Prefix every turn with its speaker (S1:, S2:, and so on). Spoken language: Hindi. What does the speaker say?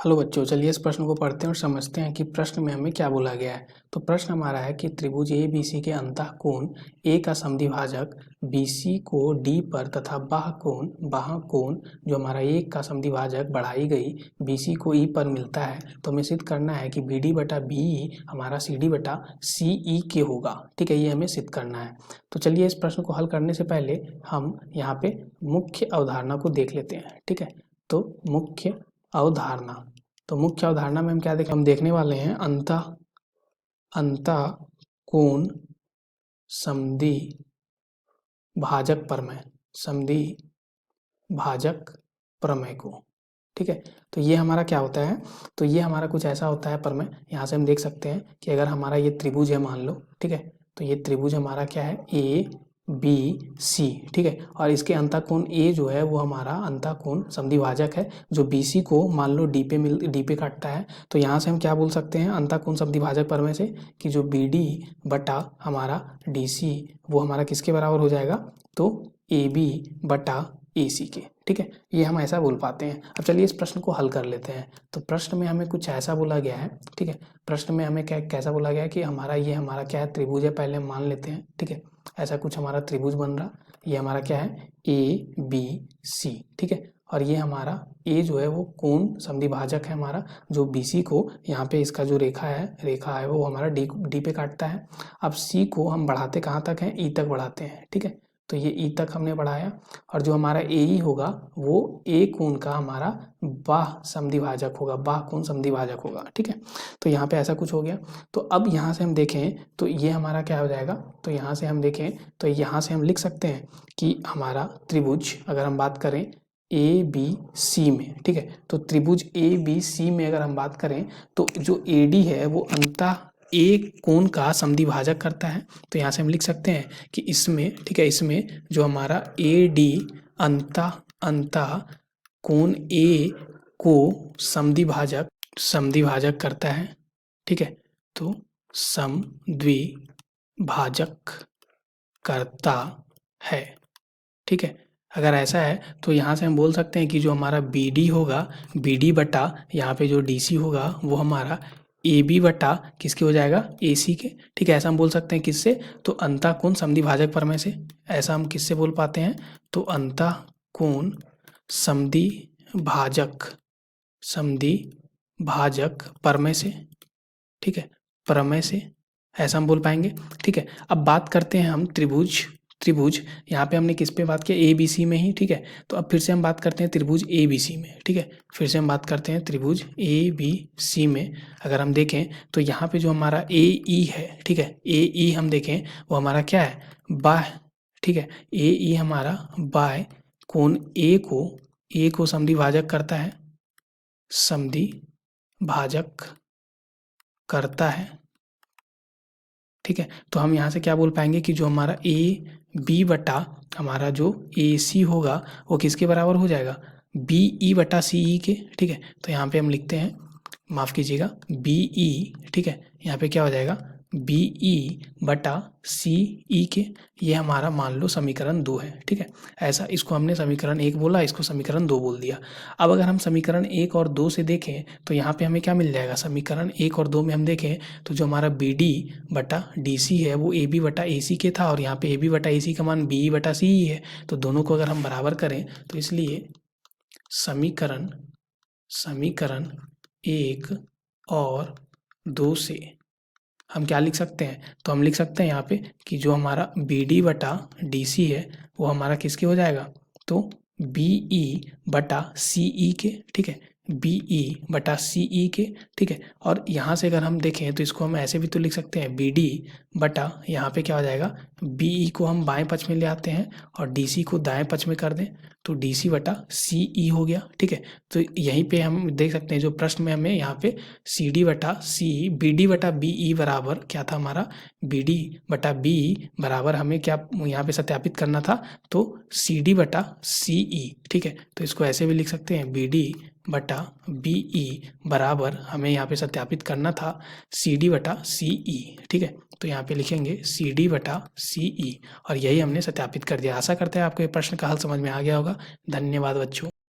S1: हेलो बच्चों, चलिए इस प्रश्न को पढ़ते हैं और समझते हैं कि प्रश्न में हमें क्या बोला गया है। तो प्रश्न हमारा है कि त्रिभुज ए बी सी के अंतःकोण ए का समद्विभाजक बी सी को डी पर तथा बाह्य कोण जो हमारा ए का समद्विभाजक बढ़ाई गई बी सी को ई पर मिलता है। तो हमें सिद्ध करना है कि बी डी बटा बी ई हमारा सी डी बटा सी ई के होगा। ठीक है, ये हमें सिद्ध करना है। तो चलिए इस प्रश्न को हल करने से पहले हम यहाँ पे मुख्य अवधारणा को देख लेते हैं। ठीक है, तो मुख्य अवधारणा में हम क्या देखें, हम देखने वाले हैं अंतः कोण समद्वि भाजक प्रमेय को। ठीक है, तो ये हमारा क्या होता है, तो ये हमारा कुछ ऐसा होता है प्रमेय। यहाँ से हम देख सकते हैं कि अगर हमारा ये त्रिभुज है मान लो, ठीक है, तो ये त्रिभुज हमारा क्या है, ए बी सी। ठीक है, और इसके अंतःकोण ए जो है वो हमारा अंतःकोण समद्विभाजक है जो बी सी को मान लो डी पे काटता है। तो यहाँ से हम क्या बोल सकते हैं अंतःकोण समद्विभाजक प्रमेय से कि जो बी डी बटा हमारा डी सी वो हमारा किसके बराबर हो जाएगा, तो ए बी बटा ए सी के। ठीक है, ये हम ऐसा बोल पाते हैं। अब चलिए इस प्रश्न को हल कर लेते हैं। तो प्रश्न में हमें कुछ ऐसा बोला गया है। ठीक है, प्रश्न में हमें कैसा बोला गया है कि हमारा क्या है, त्रिभुज है। पहले हम मान लेते हैं। ठीक है, ऐसा कुछ हमारा त्रिभुज बन रहा, ये हमारा क्या है, ए बी सी। ठीक है, और ये हमारा ए जो है वो कोण समद्विभाजक है हमारा, जो बी सी को यहाँ पे इसका जो रेखा है वो हमारा डी पे काटता है। अब सी को हम बढ़ाते कहाँ तक हैं, ई तक बढ़ाते हैं। ठीक है, तो ये ई तक हमने बढ़ाया, और जो हमारा ए ई होगा वो ए कोण का हमारा बाह्य कोण समद्विभाजक होगा। ठीक है, तो यहाँ पे ऐसा कुछ हो गया। तो अब यहाँ से हम देखें तो ये हमारा क्या हो जाएगा, तो यहाँ से हम देखें तो यहाँ से हम लिख सकते हैं कि हमारा त्रिभुज, अगर हम बात करें ए बी सी में, ठीक है, तो त्रिभुज ए बी सी में अगर हम बात करें तो जो ए डी है वो अंतः ए कोण का समद्विभाजक करता है। तो यहाँ से हम लिख सकते हैं कि इसमें, ठीक है, इसमें जो हमारा ए डी अंतः कोण ए को समद्विभाजक करता है। ठीक है, तो समद्विभाजक करता है। ठीक है, अगर ऐसा है तो यहाँ से हम बोल सकते हैं कि जो हमारा बी डी होगा, बी डी बटा यहाँ पे जो डी सी होगा वो हमारा ए बी बटा किसके हो जाएगा, ए सी के। ठीक है, ऐसा हम बोल सकते हैं किससे, तो अंतःकोण समद्विभाजक प्रमेय से। ऐसा हम किससे बोल पाते हैं, तो अंतःकोण समद्विभाजक प्रमेय से। ठीक है, प्रमेय से ऐसा हम बोल पाएंगे। ठीक है, अब बात करते हैं हम त्रिभुज यहाँ पे हमने किस पे बात किया, ए बी सी में ही। ठीक है, तो अब फिर से हम बात करते हैं त्रिभुज ए बी सी में। ठीक है, फिर से हम बात करते हैं त्रिभुज ए बी सी में। अगर हम देखें तो यहाँ पे जो हमारा ए ई है, ठीक है, ए ई हम देखें वो हमारा क्या है, बाह्य। ठीक है, ए ई हमारा बाह्य कोण ए को समद्विभाजक करता है। ठीक है, तो हम यहाँ से क्या बोल पाएंगे कि जो हमारा ए बी बटा हमारा जो ए सी होगा वो किसके बराबर हो जाएगा, बी ई बटा सी ई के। ठीक है, तो यहाँ पे हम लिखते हैं, माफ़ कीजिएगा, बी ई। ठीक है, यहाँ पे क्या हो जाएगा, बी ई बटा सी ई के। ये हमारा मान लो समीकरण 2 है। ठीक है, ऐसा इसको हमने समीकरण 1 बोला, इसको समीकरण 2 बोल दिया। अब अगर हम समीकरण 1 और 2 से देखें तो यहाँ पे हमें क्या मिल जाएगा, समीकरण 1 और 2 में हम देखें तो जो हमारा बी डी बटा डी सी है वो ए बी बटा ए सी के था, और यहाँ पे ए बी बटा ए सी का मान बी ई बटा सी ई है। तो दोनों को अगर हम बराबर करें तो इसलिए समीकरण 1 और 2 से हम क्या लिख सकते हैं, तो हम लिख सकते हैं यहाँ पे कि जो हमारा बी डी बटा डी सी है वो हमारा किसके हो जाएगा, तो बी ई बटा सी ई के। ठीक है, बी ई बटा सी ई के। ठीक है, और यहाँ से अगर हम देखें तो इसको हम ऐसे भी तो लिख सकते हैं, बी डी बटा यहाँ पे क्या हो जाएगा, बी ई को हम बाएं पक्ष में ले आते हैं और डी सी को दाएं पक्ष में कर दें तो डी सी बटा सी ई हो गया। ठीक है, तो यहीं पे हम देख सकते हैं जो प्रश्न में हमें यहाँ पे सी डी बटा सी ई, बी डी बटा बी ई बराबर क्या था हमारा, बी डी बटा बी ई बराबर हमें क्या यहाँ पे सत्यापित करना था, तो सी डी बटा सी ई। ठीक है, तो इसको ऐसे भी लिख सकते हैं, बी डी बटा बी ई बराबर हमें यहाँ पे सत्यापित करना था सी डी बटा सी ई। ठीक है, तो यहाँ पे लिखेंगे सी डी बटा सी ई, और यही हमने सत्यापित कर दिया। आशा करते हैं आपको ये प्रश्न का हल समझ में आ गया होगा। धन्यवाद बच्चों।